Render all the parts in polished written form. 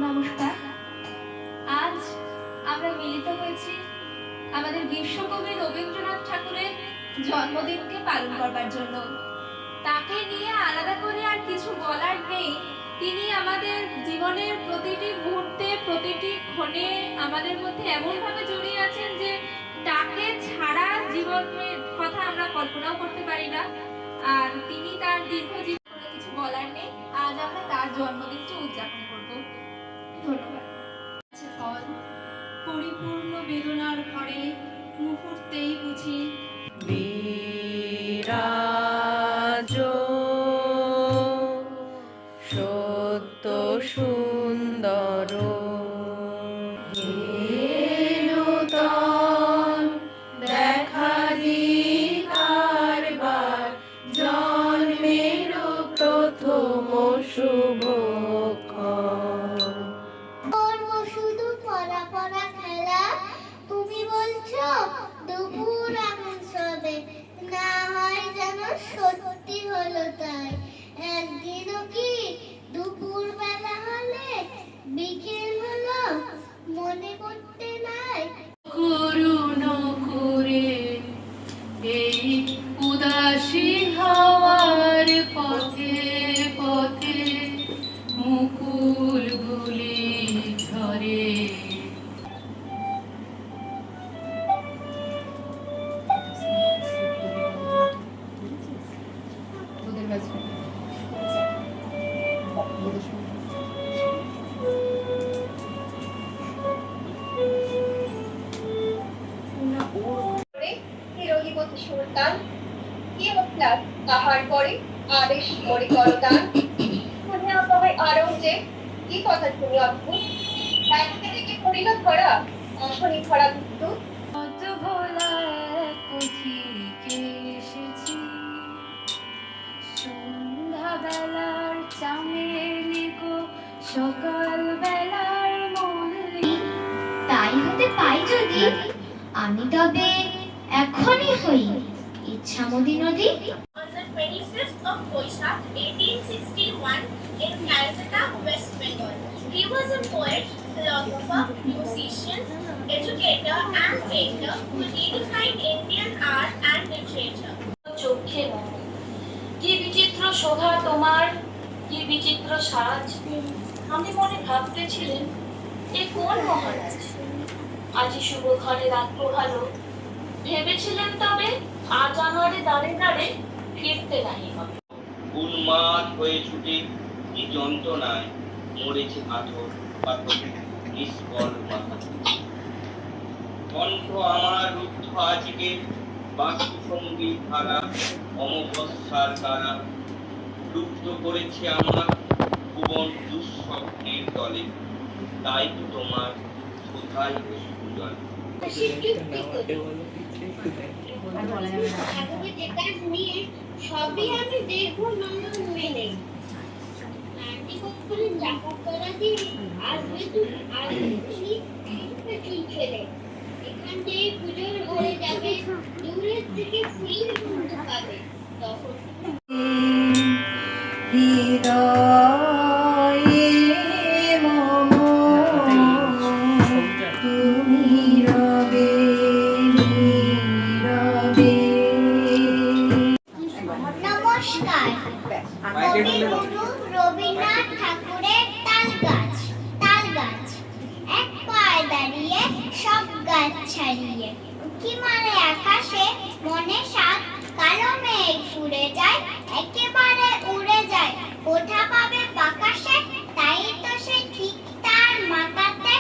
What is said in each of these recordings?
নমস্কার। আজ আমরা মিলিত হয়েছি আমাদের বিশ্বকবি রবীন্দ্রনাথ ঠাকুরের জন্মদিনকে পালন করবার জন্য। তাকে নিয়ে আলাদা করে আর কিছু বলার নেই। তিনি আমাদের জীবনের প্রতিটি মুহূর্তে, প্রতিটি ক্ষণে আমাদের মধ্যে এমনভাবে জড়িয়ে আছেন যে তাকে ছাড়া জীবনের কথা আমরা কল্পনাও করতে পারি না। আর তিনি তার দীর্ঘ জীবনে কিছু বলার নেই। আজ আমরা তার জন্মদিনটি উদযাপন করব। ধন্যবাদ। ফল পরিপূর্ণ বেদনার ঘরে মুহূর্তেই বুঝি বিরাজ সত্য সুন্দর নূতন দেখা দিবার জন্মের প্রথম শুভক্ষণ। শুধু পড়া পড়া খেলা, তুমি বলছো দুপুর এমন সবে, না হয় যেন সত্যি হলো তাই। একদিনও কি দুপুর বেলা হলে বিকেল হলো মনে করতে নাই? করুণ করে এই উদাসী হাওয়ার পথে পথে মুকুলগুলি ঝরে। হিরোহিপতি সুলতান কি উঠলাম তাহার পরে আদেশ করে করদান শুনিয়া তবে আরঙ্গে কি কথা শুনি অদ্ভুত একদিকে থেকে করিল ধরা অশনি ধরা বিদ্যুৎ কত ভোলা এক পথিকে এসেছি সন্ধ্যা বেলার চামেলি গো সকাল বেলার মল্লিক। তাই হতে পাই যদি আমি তবে এখনই হই ইচ্ছামতি নদী। On the 25th of Boishakh, 1861, in Calcutta, West Bengal. He was a poet, philosopher, musician, educator, and painter who redefined Indian art and literature. চোখে কি বিচিত্র শোভা তোমার, কি বিচিত্র সাজ। আমি মনে ভাবতেছিলেন এ কোন মহারাজ, আজি শুভ ঘরে রাখবো ভালো। ভেবেছিলেন তবে আজ আমারে দাঁড়ে দাঁড়ে ফিরতে নাহি হবে। উন্মাদ হয়ে ছুটে কি যন্ত্রণায় মরেছে পাথর পাথর নিষ্ফল মাথা। কণ্ঠ আমার রুদ্ধ আজকে বাস্তু সঙ্গীত ধারা অমবস্যার দ্বারা লুপ্ত করেছে আমার ভুবন দুঃস্বপ্নের দলে। তাই তো তোমার কোথায় সুজন সবই আমি দেখবো নন্দন মেনে আসবে চুল ছেড়ে এখান থেকে পুজোর ঘরে যাবে, দূরের থেকে ফুলের গন্ধ পাবে তখন হৃদয়ে মম তুমি রবে নীরবে। নমস্কার। কবিগুরু রবীন্দ্রনাথ ঠাকুরের তাল গাছ। তাল গাছ এক পায়ে দাঁড়িয়ে সব গাছ ছাড়িয়ে উঁকি মারে আকাশে, মনে সাত কালো মেঘ উড়ে যায়, একেবারে উড়ে যায় কোথা পাবে বাতাসে। তাই তো সে ঠিক তার মাথাতে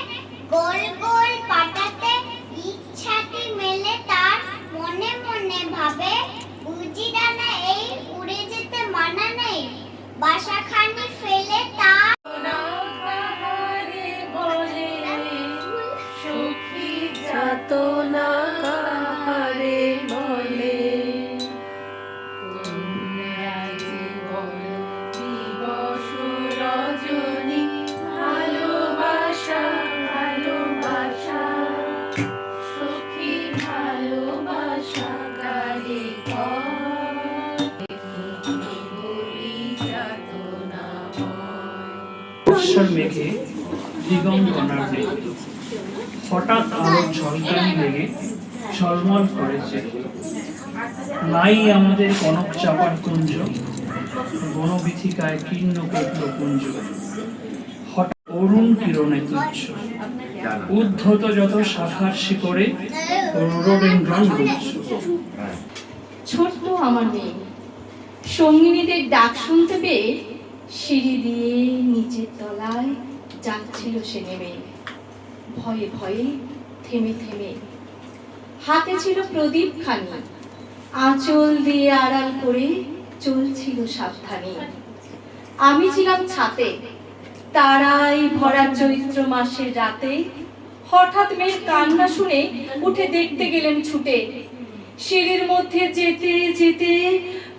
গোল গোল পাটাতে ইচ্ছাটি মেলে তার মনে মনে ভাবে, বুঝি ডানা এই উড়ে যেতে মানা নেই, বাসাখানি ফেলে তার সখী যাতনা কাহারে বলে, তোমরা জীবন দিবস রজনী ভালোবাসা ভালোবাসা সখী ভালোবাসা কারে বলি যাতনা বর্ষার মেঘে দিগঙ্গনার মেঘ। হঠাৎ আলো ঝলকানি লেগে ঝলমল করেছে। নাই আমাদের কনক চাপার কুঞ্জ, বনবিথিকায় কীর্ণ কেতল পুঞ্জ। হঠাৎ অরুণ কিরণে তুচ্ছ, উদ্ধত যত শাখার শিকড়ে রোডেন্ড্রন গুচ্ছ। ছোট্ট আমার মেয়ে সঙ্গিনীদের ডাক শুনতে পেয়ে সিঁড়ি দিয়ে নিচের তলায় যাচ্ছিল সে নেমে, ভয়ে ভয়ে থেমে থেমে। হাতে ছিল প্রদীপ খানি, আঁচল দিয়ে আড়াল করে চলছিল সাবধানে। আমি ছিলাম ছাতে, তারাই ভরা চৈত্র মাসের রাতে। হঠাৎ মেয়ের কান্না শুনে উঠে দেখতে গেলেন ছুটে। সিঁড়ির মধ্যে যেতে যেতে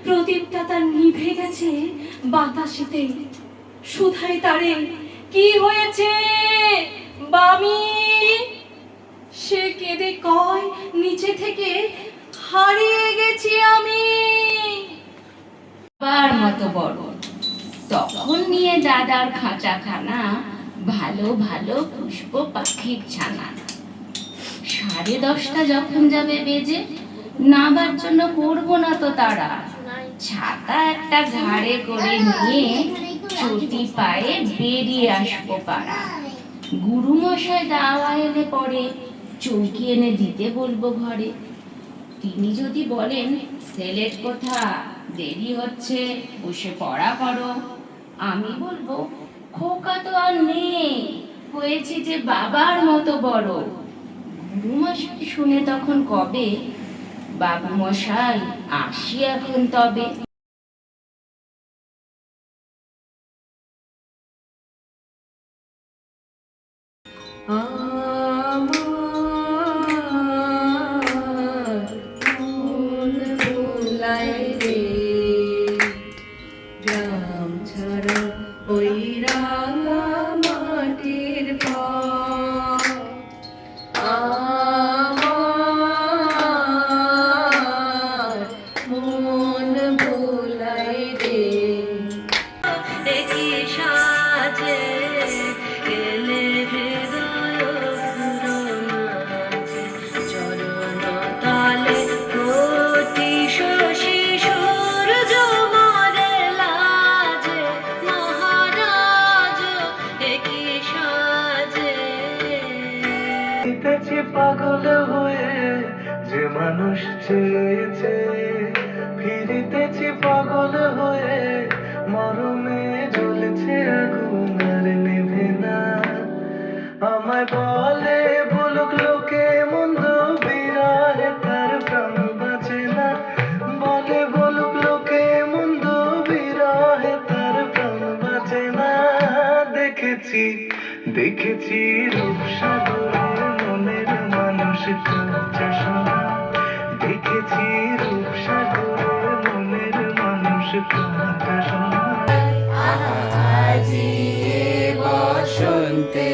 প্রদীপটা তার নিভে গেছে বাতাসেতে। সুধাই তারে, কি হয়েছে বামি? সে কেঁদে কয় নিচে থেকে, হারিয়ে গেছি আমি। বার মতো বড় তখন নিয়ে দাদার খাঁচাখানা, ভালো ভালো পুষ্প পাখির ছানা। 10:30 যখন যাবে বেজে, নাবার জন্য করবো না তো তারা। ছাতা একটা ঘাড়ে করে নিয়ে চটি পায়ে বেরিয়ে আসবো পাড়া। গুরুমশাই দাওয়া এলে পরে চৌকি এনে দিতে বলবো ঘরে। তিনি যদি বলেন সেলেট কোথা, দেরি হচ্ছে, বসে পড়া করো, আমি বলবো খোকা তো আর নেই, হয়েছে যে বাবার মতো বড়। গুরুমশাই শুনে তখন কবে, বাবু মশাই আসি এখন তবে। গ্রাম ছাড়া ওই রাঙা মাটির পথ আমার মন ভুলাই রে। দেখি সাজে এলে হৃদয় পুরনাচে, চরণ তলে কোটি শশী সূর্য মরে লাজে, মহারাজ দেখি সাজে। ফিরেছি পাগল হয়ে যে মানুষ চেয়েছে, ফিরিতেছি পাগল হয়ে মরমে জ্বলছে আগুন আর নেভে না। আমায় বলে বলুক লোকে মন্দ, বিরহে তার প্রাণ বাঁচে না। বলে বলুক লোকে মন্দ, বিরহে তার প্রাণ বাঁচে না। দেখেছি দেখেছি রূপসাগরে মনের মানুষ কাঁদছে সোনা। দেখেছি রূপসাগরে মনের মানুষ কাঁদছে সোনা। আজি বসন্তে